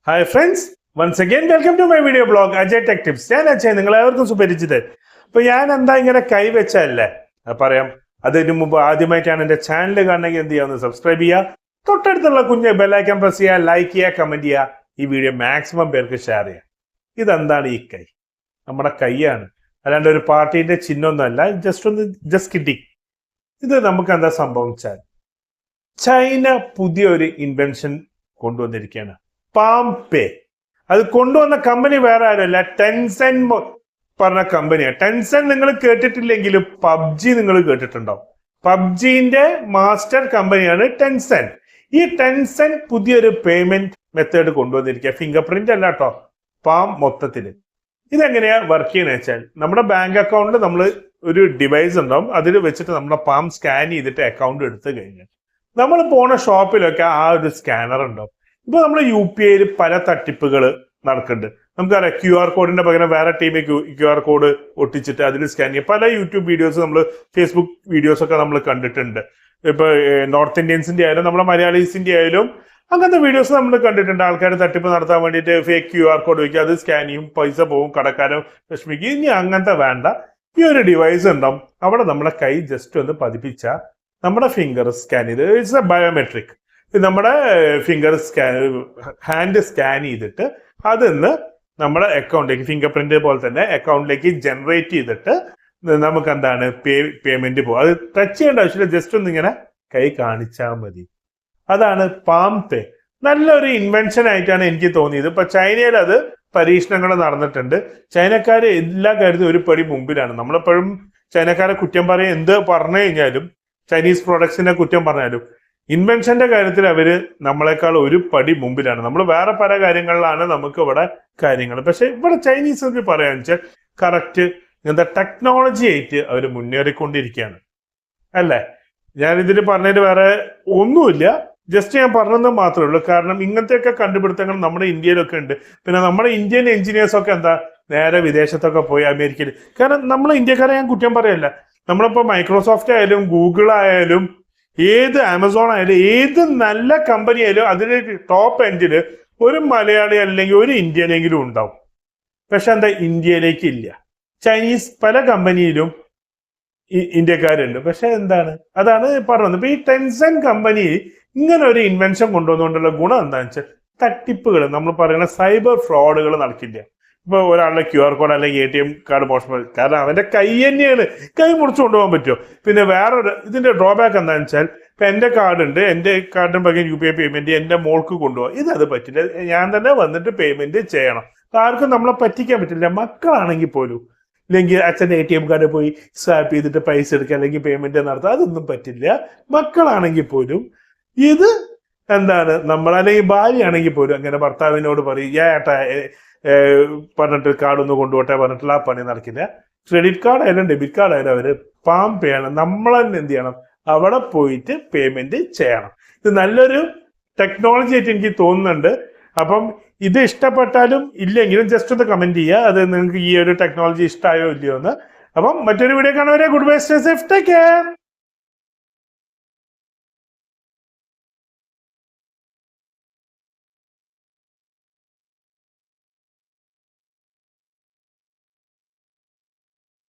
Hi friends, once again welcome to my video blog Ajay tech tips. ഞാൻ അജയ്, നിങ്ങളെവർക്കും സുപരിചിതൻ. അപ്പൊ ഞാൻ എന്താ ഇങ്ങനെ കൈവച്ചല്ലേ പറയാം. അതിന് മുമ്പ് ആദ്യമായിട്ടാണ് എന്റെ ചാനൽ കാണണമെങ്കിൽ എന്ത് ചെയ്യാവുന്ന സബ്സ്ക്രൈബ് ചെയ്യുക, തൊട്ടടുത്തുള്ള കുഞ്ഞ് ബെല്ലൈക്കൺ പ്രസ് ചെയ്യുക, ലൈക്ക് ചെയ്യുക, കമന്റ് ചെയ്യുക, ഈ വീഡിയോ മാക്സിമം പേർക്ക് ഷെയർ ചെയ്യുക. ഇതെന്താണ് ഈ കൈ? നമ്മുടെ കൈയാണ്, അല്ലാണ്ട് ഒരു പാർട്ടിന്റെ ചിഹ്നമൊന്നുമല്ല. Just kidding. ഇത് നമുക്ക് എന്താ സംഭവിച്ചാൽ, ചൈന പുതിയൊരു ഇൻവെൻഷൻ കൊണ്ടുവന്നിരിക്കുകയാണ്, പാം പേ. അത് കൊണ്ടുവന്ന കമ്പനി വേറെ ആരുമല്ല, ടെൻസെൻ പറഞ്ഞ കമ്പനിയാണ്. ടെൻസെൻ നിങ്ങൾ കേട്ടിട്ടില്ലെങ്കിലും പബ്ജി നിങ്ങൾ കേട്ടിട്ടുണ്ടാവും. പബ്ജിന്റെ മാസ്റ്റർ കമ്പനിയാണ് ടെൻസെൻ. ഈ ടെൻസെൻ പുതിയൊരു പേയ്മെന്റ് മെത്തേഡ് കൊണ്ടുവന്നിരിക്കുക. ഫിംഗർ പ്രിന്റ് അല്ല കേട്ടോ, പാം മൊത്തത്തില്. ഇതെങ്ങനെയാ വർക്ക് ചെയ്യണമെന്ന് വെച്ചാൽ, നമ്മുടെ ബാങ്ക് അക്കൗണ്ടിൽ നമ്മൾ ഒരു ഡിവൈസ് ഉണ്ടാവും, അതിൽ വെച്ചിട്ട് നമ്മുടെ പാം സ്കാൻ ചെയ്തിട്ട് അക്കൗണ്ട് എടുത്തു കഴിഞ്ഞാൽ നമ്മൾ പോണ ഷോപ്പിലൊക്കെ ആ ഒരു സ്കാനർ ഉണ്ടാവും. ഇപ്പൊ നമ്മൾ UPI പല തട്ടിപ്പുകൾ നടക്കുന്നുണ്ട്. നമുക്കറിയാം, QR കോഡിന്റെ പകരം വേറെ ടീം QR കോഡ് ഒട്ടിച്ചിട്ട് അതിൽ സ്കാൻ ചെയ്യും. പല യൂട്യൂബ് വീഡിയോസ്, നമ്മൾ ഫേസ്ബുക്ക് വീഡിയോസ് ഒക്കെ നമ്മൾ കണ്ടിട്ടുണ്ട്. ഇപ്പൊ നോർത്ത് ഇന്ത്യൻസിന്റെ ആയാലും നമ്മുടെ മലയാളീസിന്റെ ആയാലും അങ്ങനത്തെ വീഡിയോസ് നമ്മൾ കണ്ടിട്ടുണ്ട്. ആൾക്കാർ തട്ടിപ്പ് നടത്താൻ വേണ്ടിയിട്ട് ഫേക്ക് QR കോഡ് വയ്ക്കുക, അത് സ്കാൻ ചെയ്യും, പൈസ പോകും, കടക്കാരൻ വിഷമിക്കും. ഇനി അങ്ങനത്തെ വേണ്ട, ഈ ഒരു ഡിവൈസ് ഉണ്ടാവും. അവിടെ നമ്മുടെ കൈ ജസ്റ്റ് ഒന്ന് പതിപ്പിച്ച നമ്മുടെ ഫിംഗർ സ്കാൻ ചെയ്ത്, ഇറ്റ്സ് എ ബയോമെട്രിക്. നമ്മുടെ ഫിംഗർ ഹാൻഡ് സ്കാൻ ചെയ്തിട്ട് അതിന്ന് നമ്മുടെ അക്കൗണ്ടിലേക്ക്, ഫിംഗർ പ്രിന്റ് പോലെ തന്നെ അക്കൗണ്ടിലേക്ക് ജനറേറ്റ് ചെയ്തിട്ട് നമുക്ക് എന്താണ് പേയ്മെന്റ് പോകും. അത് ടച്ച് ചെയ്യേണ്ട ആവശ്യമില്ല, ജസ്റ്റ് ഒന്ന് ഇങ്ങനെ കൈ കാണിച്ചാൽ മതി. അതാണ് പാം പേ. നല്ലൊരു ഇൻവെൻഷൻ ആയിട്ടാണ് എനിക്ക് തോന്നിയത്. ഇപ്പൊ ചൈനയിൽ അത് പരീക്ഷണങ്ങൾ നടന്നിട്ടുണ്ട്. ചൈനക്കാര് എല്ലാ കാര്യത്തിലും ഒരു പടി മുമ്പിലാണ്. നമ്മളെപ്പോഴും ചൈനക്കാരെ കുറ്റം പറയും, എന്ത് പറഞ്ഞു കഴിഞ്ഞാലും, ചൈനീസ് പ്രോഡക്ട്സിനെ കുറ്റം പറഞ്ഞാലും ഇൻവെൻഷന്റെ കാര്യത്തിൽ അവര് നമ്മളെക്കാൾ ഒരു പടി മുമ്പിലാണ്. നമ്മൾ വേറെ പല കാര്യങ്ങളിലാണ് നമുക്ക് ഇവിടെ കാര്യങ്ങൾ. പക്ഷെ ഇവിടെ ചൈനീസ് പറയാന്ന് വെച്ചാൽ കറക്റ്റ് എന്താ ടെക്നോളജി ആയിട്ട് അവർ മുന്നേറിക്കൊണ്ടിരിക്കുകയാണ്, അല്ലേ? ഞാൻ ഇതിൽ പറഞ്ഞതിൽ വേറെ ഒന്നുമില്ല, ജസ്റ്റ് ഞാൻ പറഞ്ഞത് മാത്രമേ ഉള്ളൂ. കാരണം ഇങ്ങനത്തെയൊക്കെ കണ്ടുപിടുത്തങ്ങൾ നമ്മുടെ ഇന്ത്യയിലൊക്കെ ഉണ്ട്. പിന്നെ നമ്മുടെ ഇന്ത്യൻ എഞ്ചിനീയേഴ്സ് ഒക്കെ എന്താ നേരെ വിദേശത്തൊക്കെ പോയി, അമേരിക്കയിൽ. കാരണം നമ്മൾ ഇന്ത്യക്കാരെ ഞാൻ കുറ്റം പറയല്ല. നമ്മളിപ്പോ മൈക്രോസോഫ്റ്റ് ആയാലും ഗൂഗിൾ ആയാലും ഏത് ആമസോൺ ആയാലും ഏത് നല്ല കമ്പനി ആയാലും അതിന് ടോപ്പ് എൻഡില് ഒരു മലയാളി അല്ലെങ്കിൽ ഒരു ഇന്ത്യയിലെങ്കിലും ഉണ്ടാവും. പക്ഷെ എന്താ ഇന്ത്യയിലേക്ക് ഇല്ല. ചൈനീസ് പല കമ്പനിയിലും ഇന്ത്യക്കാരുണ്ട്. പക്ഷെ എന്താണ്, അതാണ് പറഞ്ഞത്. ഇപ്പൊ ഈ ടെൻസെൻ കമ്പനി ഇങ്ങനെ ഒരു ഇൻവെൻഷൻ കൊണ്ടുവന്നുകൊണ്ടുള്ള ഗുണം എന്താണെന്ന് വെച്ചാൽ, തട്ടിപ്പുകൾ, നമ്മൾ പറയുന്ന സൈബർ ഫ്രോഡുകൾ നടക്കില്ല. ഇപ്പൊ ഒരാളുടെ QR കോഡ് അല്ലെങ്കിൽ ATM കാർഡ് മോഷണം, കാരണം അവന്റെ കൈ തന്നെയാണ്, കൈ മുറിച്ചു കൊണ്ടുപോകാൻ പറ്റുമോ? പിന്നെ വേറൊരു ഇതിന്റെ ഡ്രോബാക്ക് എന്താണെന്ന് വെച്ചാൽ, ഇപ്പൊ എന്റെ കാർഡ് ഉണ്ട്, എന്റെ കാർഡിന് പകരം UPI പേയ്മെന്റ് എന്റെ മോൾക്ക് കൊണ്ടുപോകാം. അത് പറ്റില്ല, ഞാൻ തന്നെ വന്നിട്ട് പേയ്മെന്റ് ചെയ്യണം. ആർക്കും നമ്മളെ പറ്റിക്കാൻ പറ്റില്ല. മക്കളാണെങ്കിൽ പോലും, അല്ലെങ്കിൽ അച്ഛൻ്റെ ATM കാർഡ് പോയി സ്വാപ്പ് ചെയ്തിട്ട് പൈസ എടുക്കുക അല്ലെങ്കിൽ പേയ്മെന്റ് നടത്തുക, അതൊന്നും പറ്റില്ല. മക്കളാണെങ്കിൽ പോലും ഇത് എന്താണ്, നമ്മളല്ലെങ്കിൽ ഭാര്യയാണെങ്കിൽ പോലും അങ്ങനെ ഭർത്താവിനോട് പറയും, ഏട്ടാ പറഞ്ഞിട്ട് കാർഡൊന്ന് കൊണ്ടുപോട്ടെ പറഞ്ഞിട്ടുള്ള ആ പണി നടക്കില്ല. ക്രെഡിറ്റ് കാർഡ് ആയാലും ഡെബിറ്റ് കാർഡ് ആയാലും അവര് പാം പേ ആണ്. നമ്മൾ തന്നെ എന്ത് ചെയ്യണം, അവിടെ പോയിട്ട് പേയ്മെന്റ് ചെയ്യണം. ഇത് നല്ലൊരു ടെക്നോളജി ആയിട്ട് എനിക്ക് തോന്നുന്നുണ്ട്. അപ്പം ഇത് ഇഷ്ടപ്പെട്ടാലും ഇല്ലെങ്കിലും ജസ്റ്റ് ഒന്ന് കമന്റ് ചെയ്യുക, അത് നിങ്ങൾക്ക് ഈ ഒരു ടെക്നോളജി ഇഷ്ടമായോ ഇല്ലയോ എന്ന്. അപ്പം മറ്റൊരു വീഡിയോ കാണുവരെ good bye, stay safe, take care.